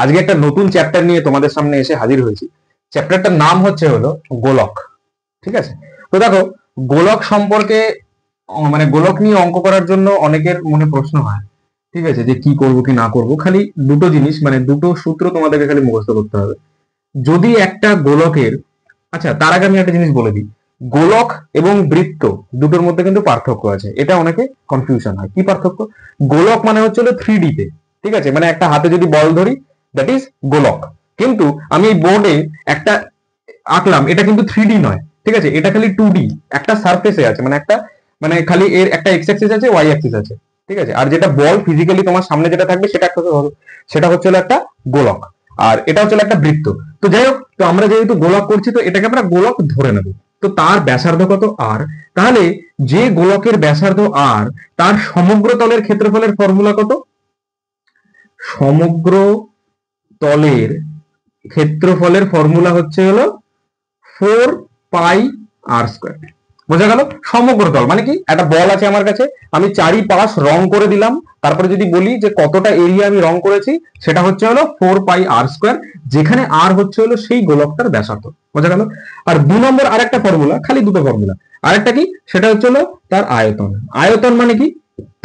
আজকে একটা নতুন চ্যাপ্টার নিয়ে তোমাদের সামনে এসে হাজির হয়েছি। চ্যাপ্টারটার নাম হলো গোলক। ঠিক আছে, তো দেখো, গোলক সম্পর্কে মানে গোলক নিয়ে অঙ্ক করার জন্য অনেকের মনে প্রশ্ন হয়, ঠিক আছে, যে কি করব কি না করব। খালি দুটো জিনিস, মানে দুটো সূত্র তোমাদেরকে খালি মুখস্থ করতে হবে। যদি একটা গোলকের, আচ্ছা তার আগে আমি একটা জিনিস বলে দিই, গোলক এবং বৃত্ত দুটোর মধ্যে কিন্তু পার্থক্য আছে। এটা অনেকে কনফিউশন হয়। কি পার্থক্য? গোলক মানে হলো 3D তে, ঠিক আছে, মানে একটা হাতে যদি বল ধরি, দ্যাট ইজ গোলক। কিন্তু আমি এই বোর্ডে একটা আঁকলাম, এটা কিন্তু 3D নয়, ঠিক আছে, এটা খালি 2D। একটা সারফেসে আছে, মানে একটা, মানে খালি এর একটা এক্স অ্যাক্সিস আছে, ওয়াই অ্যাক্সিস আছে, ঠিক আছে। আর যেটা বল ফিজিক্যালি তোমার সামনে যেটা থাকবে সেটা একটা, সেটা হচ্ছে একটা গোলক। আর এটা হচ্ছে একটা বৃত্ত। তো যাই হোক, তো আমরা যেহেতু গোলক করছি, তো এটাকে আমরা গোলক ধরে নেব। তো তার ব্যাসার্ধ কত? আর। তাহলে যে গোলকের ব্যাসার্ধ আর, তার সমগ্র তলের ক্ষেত্রফলের ফর্মুলা কত? সমগ্র তলের ক্ষেত্রফলের ফর্মুলা হলো 4πr²। বোঝা গেল? সমগ্র তল মানে কি? একটা বল আছে আমার কাছে, আমি চারিপাশ রং করে দিলাম, তারপরে যদি বলি যে কতটা এরিয়া আমি রং করেছি, সেটা হলো 4πr², যেখানে আর হলো সেই গোলকটার ব্যাসার্ধ। বোঝা গেল? আর 2 নম্বর আরেকটা ফর্মুলা, খালি দুটো ফর্মুলা। আরেকটা কি? সেটা হলো তার আয়তন। আয়তন মানে কি?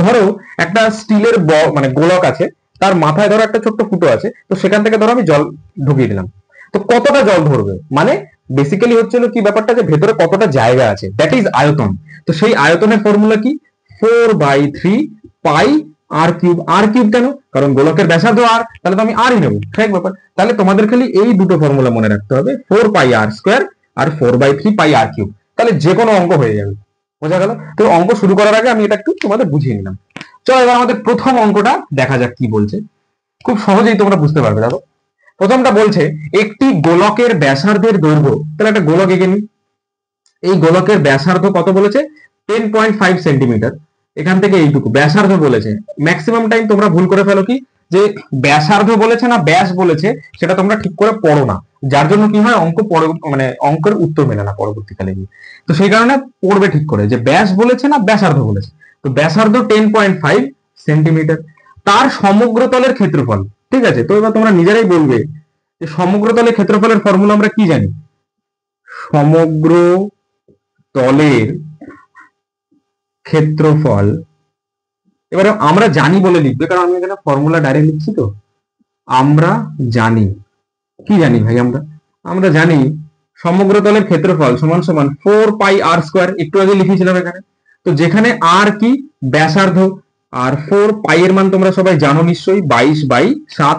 ধরো একটা স্টিলের মানে গোলক আছে, তার মাথায় ধরো একটা ছোট্ট ফুটো আছে, তো সেখান থেকে ধরো আমি জল ঢুকিয়ে দিলাম। তো কতটা জল ধরবে, মানে বেসিক্যালি হচ্ছিল কি ব্যাপারটা, যে ভেতরে কতটা জায়গা আছে, দ্যাট ইজ আয়তন। তো সেই আয়তনের ফর্মুলা কি? 4/3 πr কিউব। আর কিউব কেন? কারণ গোলকের ব্যাসার্ধ আর, তাহলে তো আমি আরই নেবো, ঠিক ব্যাপার। তাহলে তোমাদের খালি এই দুটো ফর্মুলা মনে রাখতে হবে, 4πr² আর 4/3 πr কিউব। তাহলে যে কোনো অঙ্ক হয়ে যাবে। বোঝা গেল? তো অঙ্ক শুরু করার আগে আমি এটা একটু তোমাদের বুঝিয়ে নিলাম। চলো এবার আমাদের প্রথম অঙ্কটা দেখা যাক কি বলছে। খুব সহজেই তোমরা বুঝতে পারবে। দেখো, প্রথমটা বলছে একটি গোলকের ব্যাসার্ধের দৈর্ঘ্য। তাহলে একটা গোলক এঁকে নিই। এই গোলকের ব্যাসার্ধ কত বলেছে? 10.5 সেন্টিমিটার। এখান থেকে এইটুকু ব্যাসার্ধ বলেছে। ম্যাক্সিমাম টাইম তোমরা ভুল করে ফেলো কি, যে ব্যাসার্ধ বলেছে না ব্যাস বলেছে, সেটা তোমরা ঠিক করে পড়ো না। যার জন্য কি হয়, অঙ্ক মানে অঙ্কের উত্তর মেলে না পরবর্তীকালে গিয়ে। তো সেই কারণে পড়বে ঠিক করে, যে ব্যাস বলেছে না ব্যাসার্ধ বলেছে। তো ব্যাসার্ধ 10.5 সেন্টিমিটার, তার সমগ্র তলের ক্ষেত্রফল। ঠিক আছে, তো এবার তোমরা নিজেরাই বলবে যে সমগ্র তলের ক্ষেত্রফলের ফর্মুলা আমরা কি জানি? সমগ্র তলের ক্ষেত্রফল, এবারে আমরা জানি বলে লিখবে, কারণ আমি এখানে ফর্মুলা ডাইরেক্ট লিখছি। তো আমরা জানি, কি জানি ভাই? আমরা আমরা জানি সমগ্র তলের ক্ষেত্রফল সমান সমান 4πr²। একটু আগে লিখেছিলাম এখানে। তো যেখানে আর কি? ব্যাসার্ধ। আর 4π এর মান তোমরা সবাই জানো নিশ্চয়ই, 22/7।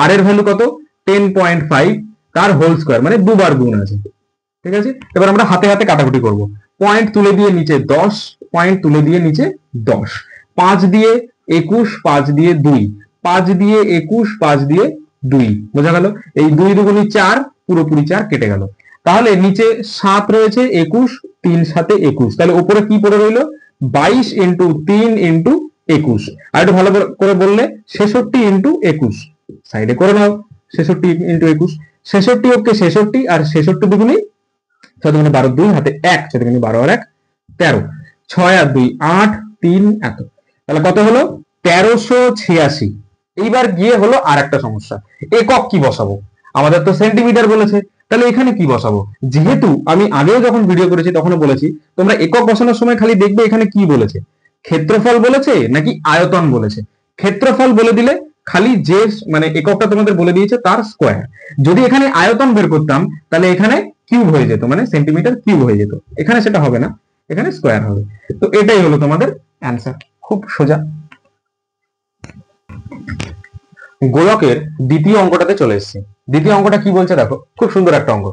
আর এর ভ্যালু কত? 10.5, তার হোল স্কোয়ার, মানে দুবার গুণ আছে। ঠিক আছে, এবার আমরা হাতে হাতে কাটাকুটি করব। পয়েন্ট তুলে দিয়ে নিচে 10, পয়েন্ট তুলে দিয়ে নিচে 10, 5 দিয়ে 21, 5 দিয়ে 2, 5 দিয়ে 21, 5 দিয়ে 2। বোঝা গেল? এই 2 দুগুণী 4, পুরোপুরি 4 কেটে গেল। তাহলে নিচে 7 রয়েছে, 21, 3 7 21, তাহলে উপরে কি পড়ে রইল? 22 ইন্টু 3 ইন্টু 21। আর একটু ভালো করে বললে 66 ইন্টু 21, সাইডে করে নাও। 66 ইন্টু 21, 66 ওকে 66, আর 66 দুগুণী 6 দুগুণে 12, 2 হাতে 1, 6 দুগুণে 12 আর 1 13, 6 আর 2 8, 3 এত। তাহলে কত হলো? 1386। এইবার গিয়ে হলো আর একটা সমস্যা, একক কি বসাবো? আমাদের তো সেন্টিমিটার বলেছে, তাহলে এখানে কি বসাবো? যেহেতু আমি আগেও যখন ভিডিও করেছি তখনও বলেছি, তোমরা একক বসানোর সময় খালি দেখবে এখানে কি বলেছে, ক্ষেত্রফল বলেছে নাকি আয়তন বলেছে। ক্ষেত্রফল বলে দিলে খালি যে মানে এককটা তোমাদের বলে দিয়েছে তার স্কোয়ার। যদি এখানে আয়তন বের করতাম, তাহলে এখানে কিউব হয়ে যেত, মানে সেন্টিমিটার কিউব হয়ে যেত। এখানে সেটা হবে না, এখানে স্কোয়ার হবে। তো এটাই হলো তোমাদের অ্যান্সার, খুব সোজা। গোলকের দ্বিতীয় অঙ্কটাতে চলে এসেছি। দ্বিতীয় অঙ্কটা কি বলছে দেখো, খুব সুন্দর একটা অঙ্ক।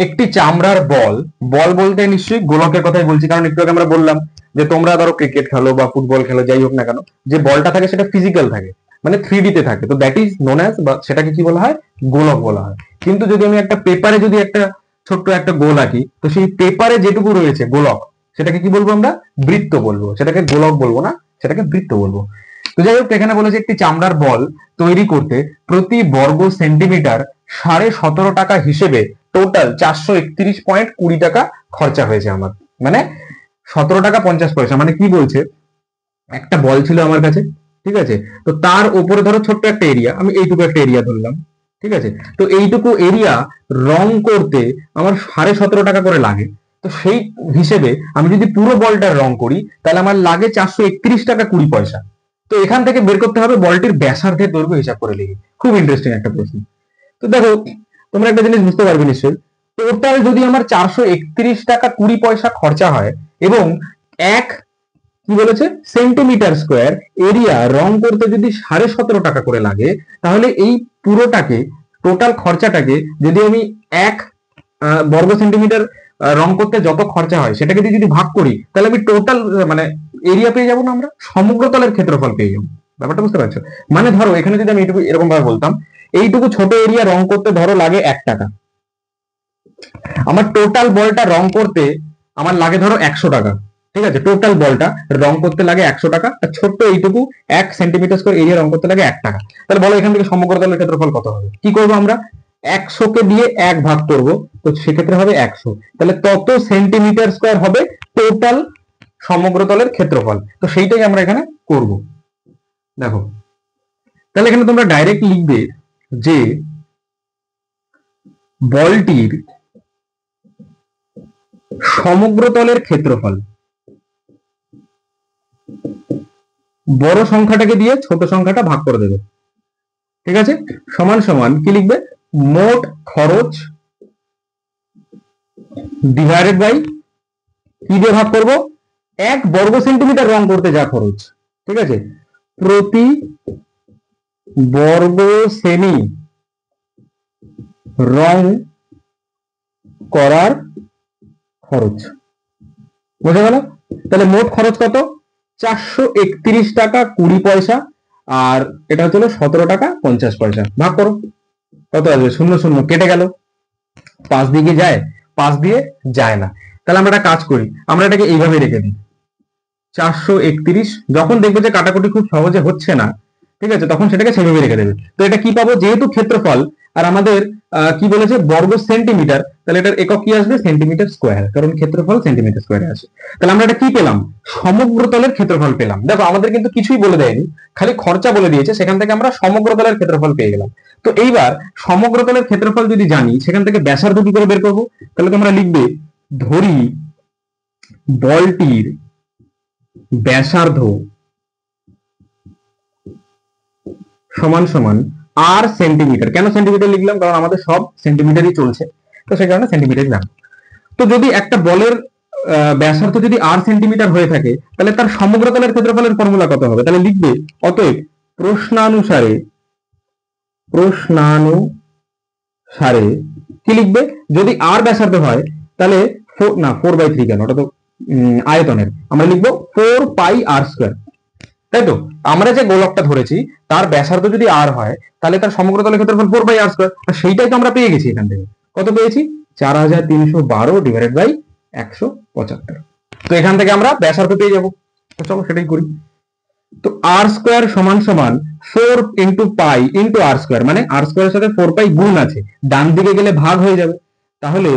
একটি চামড়ার বল, বল বলতে নিশ্চয়ই গোলকের কথাই বলছি, কারণ একটু আগে আমরা বললাম যে তোমরা ধরো ক্রিকেট খেলো বা ফুটবল খেলো, যাই হোক না কেন, যে বলটা থাকে সেটা ফিজিক্যাল থাকে, মানে 3D তে থাকে। তো দ্যাট ইজ নোন অ্যাজ, বা সেটাকে কি বলা হয়? গোলক বলা হয়। কিন্তু যদি আমি একটা পেপারে যদি একটা ছোট্ট একটা গোল আঁকি, তো সেই পেপারে যেটুকু রয়েছে গোলক, সেটাকে কি বলবো আমরা? বৃত্ত বলবো। সেটাকে গোলক বলবো না, সেটাকে বৃত্ত বলবো। তো যাই হোক, এখানে বলেছে একটি চামড়ার বল তৈরি করতে প্রতি বর্গ সেন্টিমিটার 17.5 টাকা হিসেবে টোটাল 431.20 টাকা খরচা হয়েছে আমার। মানে 17 টাকা 50 পয়সা। মানে কি বলছে, একটা বল ছিল আমার কাছে, ঠিক আছে? তো তার উপরে ধরো ছোট্ট একটা এরিয়া, আমি এইটুকু একটা এরিয়া ধরলাম, ঠিক আছে? তো এইটুকু এরিয়া রং করতে আমার 17.5 টাকা করে লাগে। তো সেই হিসেবে আমি যদি পুরো বলটার রং করি তাহলে আমার লাগে 431 টাকা 20 পয়সা। তো এখান থেকে বের করতে হবে বলটির ব্যাসার্ধের দৈর্ঘ্য হিসাব করে লিখে। খুব ইন্টারেস্টিং একটা প্রশ্ন। তো দেখো, তোমরা একটা জিনিস বুঝতে পারবে নিশ্চয়ই, টোটাল যদি আমার 431 টাকা 20 পয়সা খরচা হয় এবং এক কি বলেছে সেন্টিমিটার স্কোয়ার এরিয়া রং করতে যদি 17.5 টাকা করে লাগে, তাহলে এই পুরোটাকে টোটাল খরচাটাকে যদি আমি 1 বর্গ সেন্টিমিটার রং করতে যত খরচা হয় সেটাকে যদি ভাগ করি তাহলে আমি টোটাল মানে এরিয়া পেয়ে যাবো না, আমরা সমগ্র তলের ক্ষেত্রফল পেয়ে যাবো। ব্যাপারটা বুঝতে পারছো? মানে ধরো এখানে যদি আমি এইটুকু এরকম ভাবে বলতাম, এইটুকু ছোট এরিয়া রং করতে ধরো লাগে 1 টাকা, আমার টোটাল বলটা রং করতে আমার লাগে ধরো 100 টাকা, ঠিক আছে? টোটাল বলটা রং করতে লাগে 100 টাকা, আর ছোট্ট এইটুকু 1 সেন্টিমিটার স্কয়ার এরিয়া রং করতে লাগে 1 টাকা। তাহলে বলো এখান থেকে সমগ্র তলের ক্ষেত্রফল কত হবে? কি করবো আমরা? 100 কে দিয়ে 1 ভাগ করব, তো সেক্ষেত্রে হবে 100। তাহলে তত সেন্টিমিটার স্কয়ার হবে টোটাল সমগ্র তলের ক্ষেত্রফল। তো সেইটাই আমরা এখানে করব। দেখো, তাহলে এখানে তোমরা ডাইরেক্ট লিখবে যে বলটির সমগ্র তলের ক্ষেত্রফল, বড় সংখ্যাটাকে দিয়ে ছোট সংখ্যাটা ভাগ করে দেবে, ঠিক আছে? সমান সমান কি লিখবে? মোট খরচ ডিভাইডেড বাই কি দিয়ে ভাগ করব? 1 বর্গ সেন্টিমিটার রং করতে যা খরচ, ঠিক আছে, প্রতি বর্গ সেমি রং করার খরচ। বোঝা গেল? তাহলে মোট খরচ কত? 431 টাকা 20 পয়সা, আর এটা হচ্ছিল 17 টাকা 50 পয়সা। ভাগ করো, কত আসবে? 0 0 কেটে গেল। 5 দিকে যায়? 5 দিয়ে যায় না। তাহলে আমরা একটা কাজ করি, আমরা এটাকে এইভাবে রেখে দিই 431। যখন দেখবে যে কাটাকুটি খুব সহজে হচ্ছে না, ঠিক আছে, তখন সেটাকে সেভাবে রেখে দেবে। তো এটা কি পাবো? যেহেতু ক্ষেত্রফল আর আমাদের কি বলেছে বর্গ সেন্টিমিটার, তাহলে এটার একক কি আসবে? সেন্টিমিটার স্কোয়ার, কারণ ক্ষেত্রফল সেন্টিমিটার স্কোয়ারে আসে। তাহলে আমরা এটা কি পেলাম? সমগ্র তলের ক্ষেত্রফল পেলাম। দেখো আমাদের কিন্তু কিছুই বলে দেয়নি, খালি খরচা বলে দিয়েছে, সেখান থেকে আমরা সমগ্র তলের ক্ষেত্রফল পেয়ে গেলাম। তো এইবার সমগ্র তলের ক্ষেত্রফল যদি জানি, সেখান থেকে ব্যাসার্ধ কি করে বের করবো? তাহলে তোমরা লিখবে, ধরি বলটির ব্যাসার্ধ সমান সমান আর সেন্টিমিটার। কেন সেন্টিমিটার লিখলাম? কারণ আমাদের সব সেন্টিমিটারই চলছে, তো সেই কারণে সেন্টিমিটারই জানবো। তো যদি একটা বলের ব্যাসার্ধ যদি আর সেন্টিমিটার হয়ে থাকে, তাহলে তার সমগ্র তলের ক্ষেত্রফলের ফর্মুলা কত হবে? তাহলে লিখবে, অতএব প্রশ্নানুসারে কি লিখবে? যদি আর ব্যাসার্ধ হয় তাহলে 4/3 কেন, ওটা তো আয়তনের, আমরা লিখবো 4 পাই আর স্কোয়ার। তাই তো? আমরা যে গোলকটা ধরেছি তার ব্যাসার্ধ যদি আর হয় তাহলে তার সমগ্র তলের ক্ষেত্রফল 4 বাই আর স্কোয়ার, আর সেইটাই তো আমরা পেয়ে গেছি এখান থেকে। কত পেয়েছি? 4312 ডিভাইডেড বাই 175। তো এখান থেকে আমরা ব্যাসার্ধ পেয়ে যাবো। তো চলো সেটাই করি। তো আর স্কোয়ার সমান সমান 4 ইন্টু পাই ইন্টু আর স্কোয়ার, মানে আর স্কোয়ারের সাথে 4 পাই গুণ আছে, ডান দিকে গেলে ভাগ হয়ে যাবে। তাহলে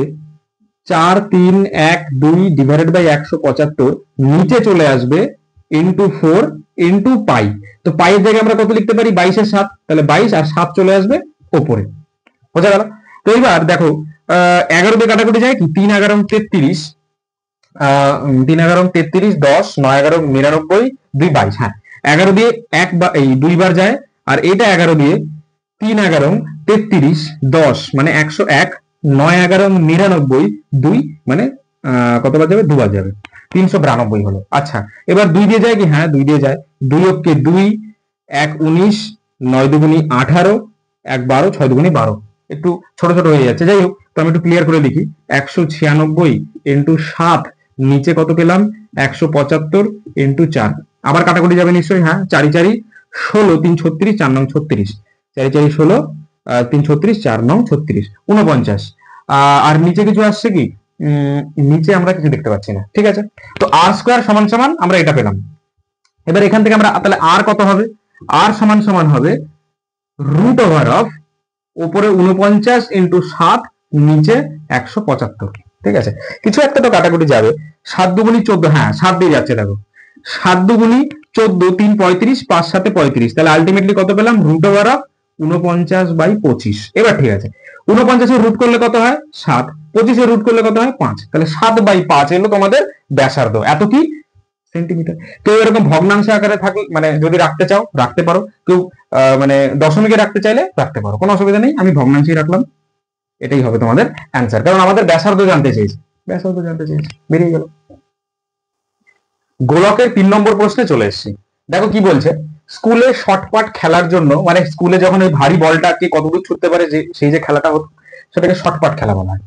4312 ডিভাইডেড বাই 175 নিচে চলে আসবে ইন্টু 4 ইন্টু পাই। তো পাইয়ের জায়গায় আমরা কত লিখতে পারি? 22 এর 7, তাহলে 22 আর 7 চলে আসবে ওপরে। বোঝা গেল? তো এবার দেখো 11 দিয়ে কাটাকুটি যায় কি? 3 11 33, 3 11 33, 10 9 11 99, 2 22। হ্যাঁ, 11 দিয়ে এই 2 বার যায়, আর এটা 11 দিয়ে 3 11 33, 10 মানে 101, 9 11 99, 2 মানে কতবার যাবে? 2 বার যাবে, 392 হলো। আচ্ছা, এবার 2 দিয়ে যায় কি? হ্যাঁ 2 দিয়ে যায়। 2 অক্ষে 2, 1 19, 9 দুগুণি 18, 1 12, 6 দুগুণি 12। একটু ছোট ছোট হয়ে যাচ্ছে, যাই হোক, তো আমি একটু ক্লিয়ার করে লিখি। 196 ইন্টু 7, নিচে কত পেলাম? 175 ইন্টু 4। আবার কাটাকুটি যাবে নিশ্চয়ই। হ্যাঁ, 4 4 16, 3 36, 4 9 36, 4 4 16, 3 36, 4 9 36, 49। আর নিচে কিছু আসছে কি? নিচে আমরা কিছু দেখতে পাচ্ছি না, ঠিক আছে। তো আর স্কোয়ার সমান সমান আমরা এটা পেলাম। এবার এখান থেকে আমরা তাহলে আর কত হবে? আর সমান সমান হবে রুট ওভার অফ উপরে 49 ইন্টু 7, নিচে 175, ঠিক আছে। কিছু একটা তো কাটাকুটি যাবে। 7 দুগুণি 14, হ্যাঁ 7 দিয়ে যাচ্ছে, দেখো 7 দুগুণি 14, 3 35, 5 7 35, তাহলে আলটিমেটলি কত পেলাম? √49/25। এবার ঠিক আছে, 49 রুট করলে কত হয়? 7, 25 রুট করলে কত হয়? 5, তাহলে 7/5 এলো তোমাদের ব্যাসার্ধ। এত কি? সেন্টিমিটার। কেউ এরকম ভগ্নাংশ আকারে থাকলে মানে যদি রাখতে চাও রাখতে পারো, কেউ মানে দশমিকে রাখতে চাইলে রাখতে পারো, কোনো অসুবিধা নেই। আমি ভগ্নাংশই রাখলাম, এটাই হবে তোমাদের অ্যান্সার, কারণ আমাদের ব্যাসার্ধ জানতে চেয়েছে, ব্যাসার্ধ জানতে চেয়েছে, বেরিয়ে গেল। গোলকের 3 নম্বর প্রশ্নে চলে এসেছি। দেখো কি বলছে, স্কুলে শর্টপাট খেলার জন্য, মানে স্কুলে যখন ওই ভারী বলটাকে কতদূর ছুটতে পারে যে সেই যে খেলাটা হতো সেটাকে শর্টপাট খেলা বলা হয়।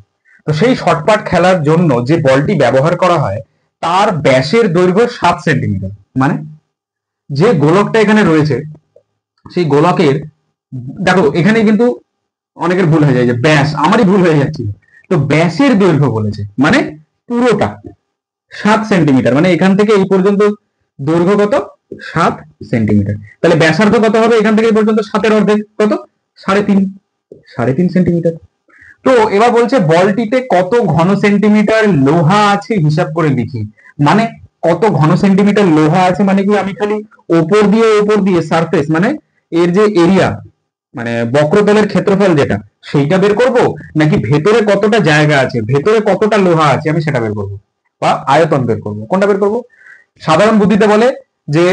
তো সেই শর্টপাট খেলার জন্য যে বলটি ব্যবহার করা হয় তার ব্যাসের দৈর্ঘ্য 7 সেন্টিমিটার। মানে যে গোলকটা এখানে রয়েছে সেই গোলকের, দেখো এখানে কিন্তু অনেকের ভুল হয়ে যায় যে ব্যাস, আমারই ভুল হয়ে যাচ্ছে। তো ব্যাসের দৈর্ঘ্য বলেছে, মানে পুরোটা 7 সেন্টিমিটার, মানে এখান থেকে এই পর্যন্ত দৈর্ঘ্য কত? 7 সেন্টিমিটার। তাহলে ব্যাসার্ধ কত হবে এখান থেকে এই পর্যন্ত? 7-এর অর্ধেক কত? 3.5, 3.5 সেন্টিমিটার। তো এবার বলছে বলটিতে কত ঘন সেন্টিমিটার লোহা আছে হিসাব করে লিখি। মানে কত ঘন সেন্টিমিটার লোহা আছে, মানে কি আমি খালি ওপর দিয়ে সারফেস, মানে এর যে এরিয়া, মানে বক্রতলের ক্ষেত্রফল যেটা, সেইটা বের করব, নাকি ভেতরে কতটা জায়গা আছে, ভেতরে কতটা লোহা আছে আমি সেটা বের করব, বা আয়তন বের করব? কোনটা বের করব? সাধারণ বুদ্ধিতে বলে যে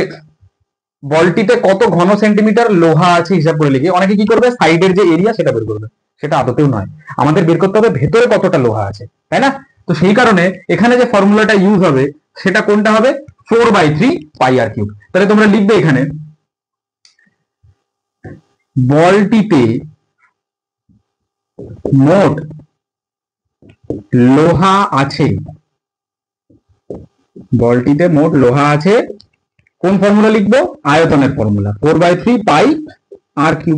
বলটিতে কত ঘন সেন্টিমিটার লোহা আছে হিসাব করে লিখি। অনেকে কি করবে? সাইডের যে এরিয়া সেটা বের করবে, সেটা আদতেও নয়। আমাদের বের করতে হবে ভেতরে কতটা লোহা আছে, তাই না? তো সেই কারণে এখানে যে ফর্মুলাটা ইউজ হবে সেটা কোনটা হবে? 4/3πr³। তাহলে তোমরা লিখবে এখানে বলটিতে মোট লোহা আছে, বলটিতে মোট লোহা আছে, কোন ফর্মুলা লিখবো? আয়তনের ফর্মুলা, 4/3πr³।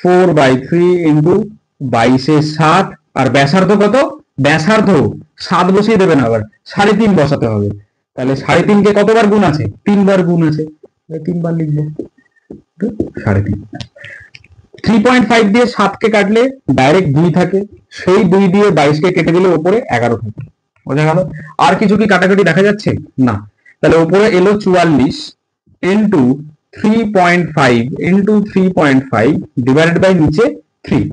4/3 ইন্টু 22/7, আর ব্যাসার্ধ কত? ব্যাসার্ধ 7 বসিয়ে দেবে না, আবার 3.5 বসাতে হবে। তাহলে 3.5 কে কতবার গুণ আছে? 3 বার গুণ আছে, 3 বার লিখবো 3.5। 3.5 দিয়ে 7 কে কাটলে ডাইরেক্ট 2 থাকে, সেই 2 দিয়ে 22 কে কেটে দিলে উপরে 11 থাকে। বোঝা গেল? আর কিছু কি কাটাকাটি দেখা যাচ্ছে? না। তাহলে উপরে এলো 44 ইন্টু 3.5 ইন্টু 3.5 ডিভাইডেড বাই নিচে 3।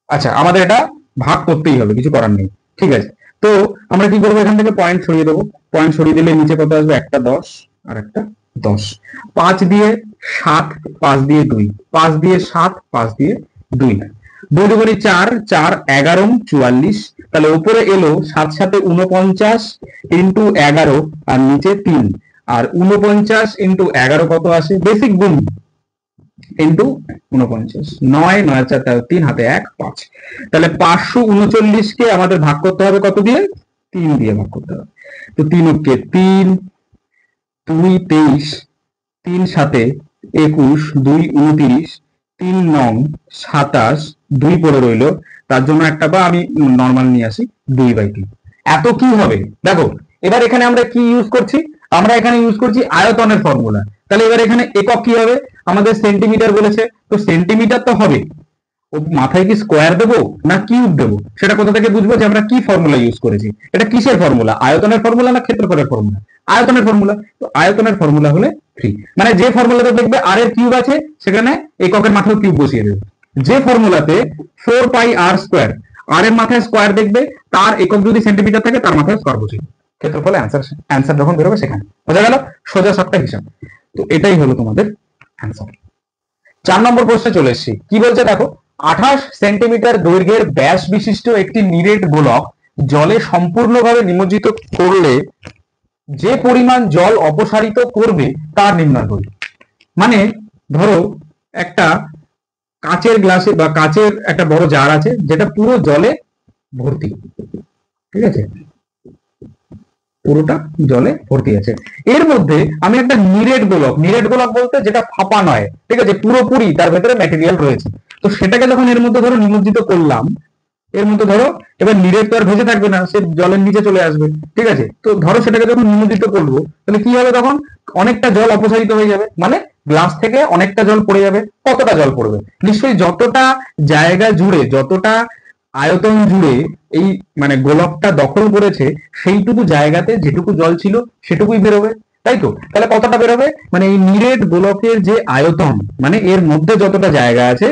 আচ্ছা, আমাদের এটা ভাগ করতেই হবে, কিছু করার নেই। ঠিক আছে, তো আমরা কি করবো? এখান থেকে পয়েন্ট সরিয়ে দেবো। পয়েন্ট সরিয়ে দিলে নিচে কত আসবে? একটা 10 আর একটা 10। 5 দিয়ে 7, 5 দিয়ে 2, 5 দিয়ে 7, 5 দিয়ে 2, 2 দুগুণে 4, 4 11 44। তাহলে উপরে এলো 7 7 49 ইন্টু 11 আর নিচে 3, আর 49 ইন্টু 11 কত আসে? বেসিক গুণ ইন্টু 49, 9 9 4 3, হাতে 1 5। তাহলে 539 কে আমাদের ভাগ করতে হবে কত দিয়ে? 3 দিয়ে ভাগ করতে হবে। তো 3 কে 3, 2 23, 3 7 21, 2 29, 3 9 27, 2 পড়ে রইলো, তার জন্য একটা বা আমি নর্মাল নিয়ে আসি 2/3। এত কি হবে? দেখো এবার এখানে আমরা কি ইউজ করছি? আমরা এখানে ইউজ করছি আয়তনের ফর্মুলা। তাহলে এবার এখানে একক কি হবে? আমাদের সেন্টিমিটার বলেছে, তো সেন্টিমিটার তো হবে। ও মাথায় কি স্কোয়ার দেবো না কিউব দেবো সেটা কোথা থেকে বুঝবো যে আমরা কি ফর্মুলা ইউজ করেছি? এটা কিসের ফর্মুলা? আয়তনের ফর্মুলা না ক্ষেত্রফলের ফর্মুলা? আয়তনের ফর্মুলা। তো আয়তনের ফর্মুলা হলে 3, মানে যে ফর্মুলাতে দেখবে আর এর কিউব আছে সেখানে এককের মাথায় কিউব বসিয়ে দেবে। যে ফর্মুলাতে 4πr², আর এর মাথায় স্কোয়ার দেখবে, তার একক যদি সেন্টিমিটার থাকে তার মাথায় স্কোয়ার বসিয়ে ক্ষেত্রফলে অ্যান্সার যখন বেরোবে সেখানে। বোঝা গেল? সোজা সাপটা হিসাব। তো এটাই হলো তোমাদের অ্যান্সার। 4 নম্বর প্রশ্নে চলে এসেছি। কি বলছে দেখো, 28 সেন্টিমিটার দৈর্ঘ্যের ব্যাস বিশিষ্ট একটি নিরেট গোলক জলে সম্পূর্ণভাবে নিমজ্জিত করলে যে পরিমাণ জল অপসারিত করবে তা নির্ণয় করি। মানে ধরো একটা কাচের গ্লাসে বা কাচের একটা বড় জার আছে যেটা পুরো জলে ভর্তি, ঠিক আছে, পুরোটা জলে ভর্তি আছে। এর মধ্যে আমি একটা নিরেট গোলক বলতে যেটা ফাঁপা নয়, ঠিক আছে, পুরোপুরি তার ভেতরে ম্যাটেরিয়াল রয়েছে। তো সেটাকে যখন এর মধ্যে ধরো নিমজ্জিত করলাম, এর মধ্যে ধরো এবার নিরেট তো আর ভেসে থাকবে না, সে জলের নিচে চলে আসবে, ঠিক আছে। তো ধরো সেটাকে যখন নিমজ্জিত করবো তাহলে কি হবে? তখন অনেকটা জল অপসারিত হয়ে যাবে, মানে গ্লাস থেকে অনেকটা জল পড়ে যাবে। কতটা জল পড়বে? নিশ্চয়ই যতটা জায়গা জুড়ে, যতটা আয়তন জুড়ে এই মানে গোলকটা দখল করেছে সেইটুকু জায়গাতে যেটুকু জল ছিল সেটুকুই বেরোবে। তাই তো? তাহলে কতটা বেরোবে, মানে এই নিরেট গোলকের যে আয়তন, মানে এর মধ্যে যতটা জায়গা আছে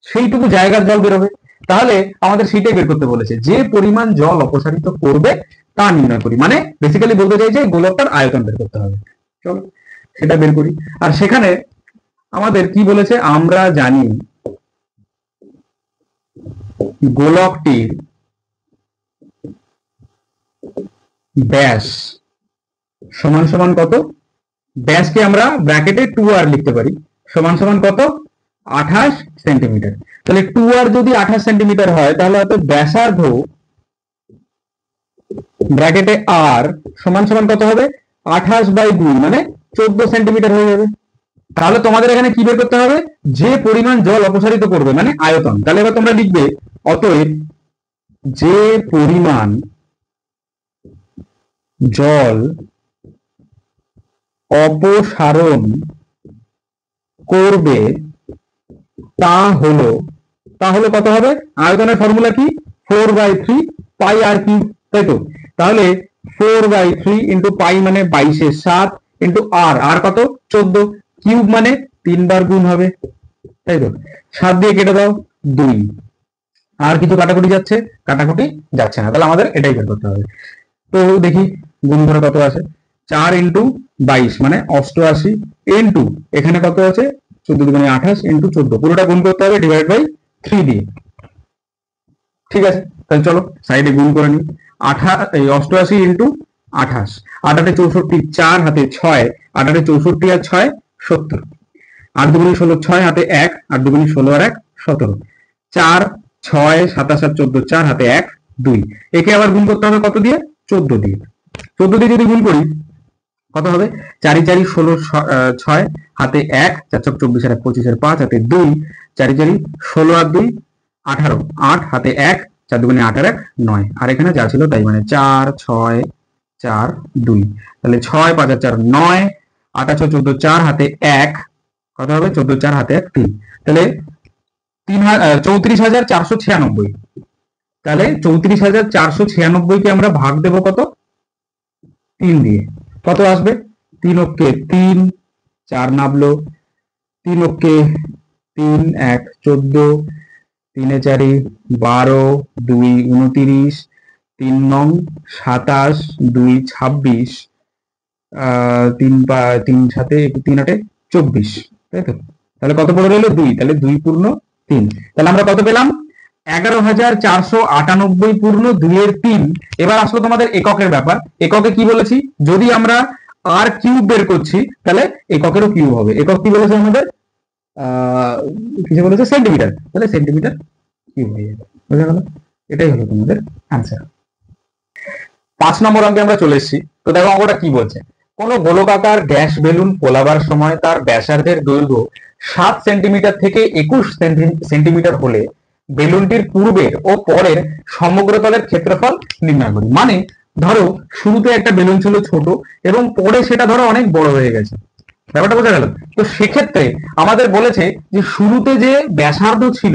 সেইটুকু জায়গার জল বেরোবে। তাহলে আমাদের সেটাই বের করতে বলেছে, যে পরিমাণ জল অপসারিত করবে তা নির্ণয় করি, মানে বেসিক্যালি বলতে চাইছে গোলকটার আয়তন বের করতে হবে। চলো সেটা বের করি। আর সেখানে আমাদের কি বলেছে, আমরা জানি গোলকটির ব্যাস সমান সমান কত, ব্যাসকে আমরা ব্র্যাকেটে 2r লিখতে পারি, সমান সমান কত, 28 সেন্টিমিটার। তাহলে 2r যদি 28 সেন্টিমিটার হয়, তাহলে হয়তো ব্যাসার্ধ ব্র্যাকেটে r সমান সমান কত হবে, 28/2 মানে 14 সেন্টিমিটার হয়ে যাবে। তাহলে তোমাদের এখানে কি বের করতে হবে, যে পরিমাণ জল অপসারিত করবে মানে আয়তন। তাহলে এবার তোমরা লিখবে, অতএব যে পরিমাণ জল অপসারণ করবে তা হলো কত হবে, আয়তনের ফর্মুলা কি, 4/3 পাই আর কিউব, তাই তো? তাহলে 4/3 ইন্টু পাই মানে 22/7 ইন্টু আর কত, 14, কিউব মানে 3 বার গুণ হবে, তাই তো? 7 দিয়ে কেটে দাও 2, আর কিছু কাটাকুটি যাচ্ছে, কাটাকুটি যাচ্ছে না, তাহলে আমাদের এটাই বের করতে হবে। তো দেখি গুণ ধরে কত আছে, 4 ইন্টু 22 মানে 88 ইন্টু এখানে কত আছে 14 দুগুণে 28 ইন্টু 14, পুরোটা গুণ করতে হবে ডিভাইড বাই 3 দিয়ে। ঠিক আছে, তাহলে চলো সাইডে গুণ করে নিই। 88 ইন্টু 28, 8 64, 4 হাতে 6, 8 64 আর 6 70, 8 দুগুণে 16, 6 হাতে 1, 8 দুগুণে 16 আর 1 17, 4 6 27 আর 14, 4 হাতে 1 2, একে আবার গুণ করতে হবে কত দিয়ে, 14 দিয়ে। 14 দিয়ে যদি গুণ করি কত হবে, 4 4 16, 6 হাতে 1, 4 24 আর 25 আর 5 হাতে 2, 4 4 16 আর 2 18, 8 হাতে 1, 4 দুগুণে 8 আর 1 9, আর এখানে যা ছিল তাই, মানে 4 6 4 2, তাহলে 6 5 আর 4 9, 8 14, 4 হাতে 1 কত হবে, 14 4 হাতে 1 3, তাহলে 34,496। তাহলে 34,496 কে আমরা ভাগ দেব কত, 3 দিয়ে, কত আসবে, 3 অক্ষে 3, 4 নামলো, 3 অক্ষে 3 1 14, 3 4 12, 2 29, 3 9 27, 2 26, 3 সাথে 3 8 24, তাই তো? তাহলে কত পড়ে রইলো 2, তাহলে 2 পূর্ণ 3, তাহলে আমরা কত পেলাম, 11,498 পূর্ণ 2 এর 3। এবার আসলো তোমাদের এককের ব্যাপার। এককে কি বলেছি, যদি আমরা আর কিউব বের করছি তাহলে এককেরও কিউব হবে। একক কি বলেছে আমাদের, কিছু বলেছে সেন্টিমিটার, তাহলে সেন্টিমিটার কিউব হয়ে যাবে। বুঝা গেল? এটাই হলো তোমাদের আনসার। 5 নম্বর অঙ্কে আমরা চলে এসেছি। তো দেখো অঙ্কটা কি বলছে, কোন গোলকাকার গ্যাস বেলুন ফোলাবার সময় তার ব্যাসার্ধের দৈর্ঘ্য 7 সেন্টিমিটার থেকে 21 সেন্টিমিটার হলে বেলুনটির পূর্বের ও পরের সমগ্র তলের ক্ষেত্রফল নির্ণয় করি। মানে ধরো শুরুতে একটা বেলুন ছিল ছোট এবং পরে সেটা ধরো অনেক বড় হয়ে গেছে, ব্যাপারটা বোঝা গেল? তো সেক্ষেত্রে আমাদের বলেছে যে শুরুতে যে ব্যাসার্ধ ছিল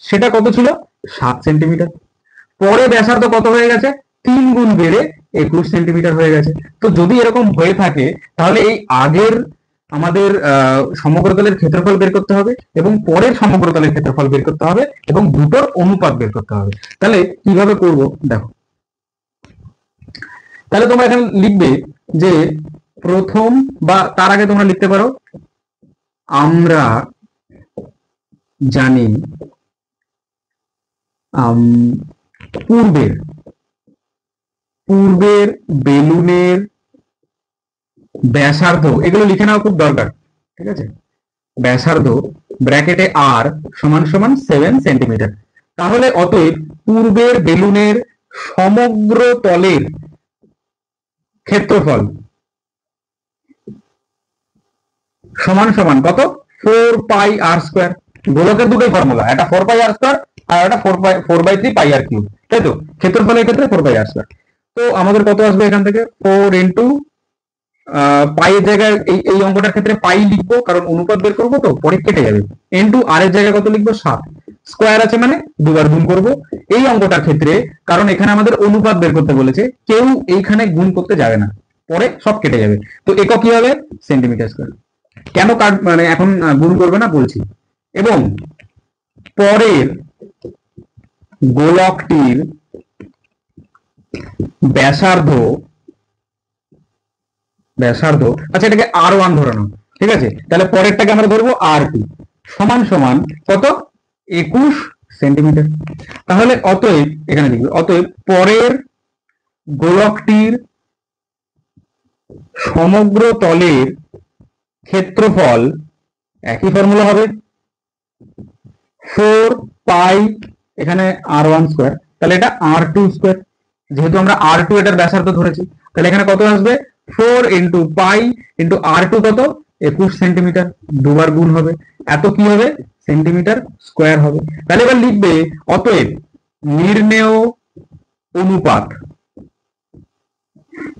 সেটা কত ছিল, 7 সেন্টিমিটার, পরে ব্যাসার্ধ কত হয়ে গেছে, 3 গুণ বেড়ে 21 সেন্টিমিটার হয়ে গেছে। তো যদি এরকম হয়ে থাকে তাহলে এই আগের আমাদের সমগ্রতলের ক্ষেত্রফল বের করতে হবে এবং পরের সমগ্রতলের ক্ষেত্রফল বের করতে হবে এবং দুটোর অনুপাত বের করতে হবে। তাহলে কিভাবে করব দেখো, তাহলে তোমরা এখানে লিখবে যে প্রথম, বা তার আগে তোমরা লিখতে পারো, আমরা জানি পূর্বের বেলুনের ব্যাসার্ধ, এগুলো লিখে নেওয়া খুব দরকার, ঠিক আছে? ব্যাসার্ধ ব্র্যাকেটে আর সমান সমান 7 সেন্টিমিটার। তাহলে অতএব পূর্বের বেলুনের সমগ্র তলের ক্ষেত্রফল সমান সমান কত, 4 পাই আর স্কোয়ার। গোলকের দুটোই ফর্মুলা, একটা 4 পাই আর স্কোয়ার আর একটা 4/3 পাই আর কিউব, তাই তো? ক্ষেত্রফলের ক্ষেত্রে 4 পাই আর স্কোয়ার। তো আমাদের কত আসবে এখান থেকে, 4 ইন্টু পাই এর জায়গায় এই অঙ্কটার ক্ষেত্রে পাই লিখবো কারণ অনুপাত বের করবো, তো পরে কেটে যাবে, ইন্টু আর এর জায়গায় কত লিখবো, 7, স্কোয়ার আছে মানে দুবার গুণ করব। এই অঙ্কটার ক্ষেত্রে কারণ এখানে আমাদের অনুপাত বের করতে বলেছে, কেউ এইখানে গুণ করতে যাবে না, পরে সব কেটে যাবে। তো একক কি হবে? Centimetre square. কেন মানে এখন গুণ করবে না বলছি। এবং পরের গোলকটির ব্যাসার্ধ আচ্ছা এটাকে R1 ধরে নাও, ঠিক আছে? তাহলে পরেরটাকে আমরা ধরবো R2 সমান সমান কত? 21 সেন্টিমিটার। তাহলে অতএব এখানে লিখবে, অতএব পরের গোলকটির সমগ্র তলের ক্ষেত্রফল একই ফর্মুলা হবে 4 পাই, এখানে R1 স্কোয়ার, তাহলে এটা R2 স্কোয়ার। যেহেতু আমরা R2 এটার ব্যাসার্ধ ধরেছি, তাহলে এখানে কত আসবে? 4 ইন্টু পাই ইন্টু R2 কত? 21 সেন্টিমিটার, দুবার গুণ হবে, এত কি হবে? সেন্টিমিটার স্কোয়ার হবে। তাহলে এবার লিখবে অতএব নির্ণেয় অনুপাত,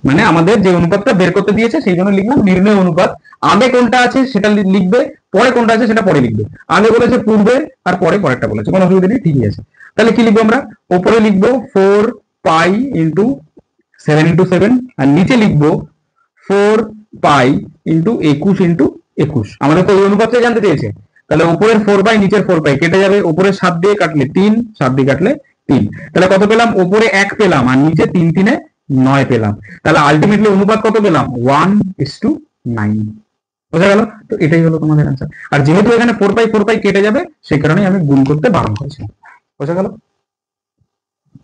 মানে আমাদের যে অনুপাতটা বের করতে দিয়েছে সেই জন্য লিখলাম নির্ণয় অনুপাত। আগে কোনটা আছে সেটা লিখবে, পরে কোনটা আছে সেটা পরে লিখবে। আগে বলেছে পূর্বে, আর পরে পরেরটা বলেছে, কোনো অসুবিধা নেই, ঠিকই আছে। তাহলে কি লিখবো আমরা? ওপরে লিখবো 4 পাই ইন্টু 7 ইন্টু 7, আর নিচে লিখবো 4 পাই ইন্টু 21 ইন্টু 21। আমাদের তো এই অনুপাতটা জানতে চেয়েছে, তাহলে উপরের 4 পাই নিচের 4 পাই কেটে যাবে, উপরের 7 দিয়ে কাটলে 3, 7 দিয়ে কাটলে 3, তাহলে কত পেলাম? উপরে 1 পেলাম আর নিচে 3 3 9 পেলাম। তাহলে আলটিমেটলি অনুপাত কত পেলাম? 1:9। বোঝা গেল? তো এটাই হলো তোমাদের অ্যান্সার। আর যেহেতু এখানে 4 পাই কেটে যাবে, সেই কারণে আমি গুণ করতে বারণ করেছি। বোঝা গেল?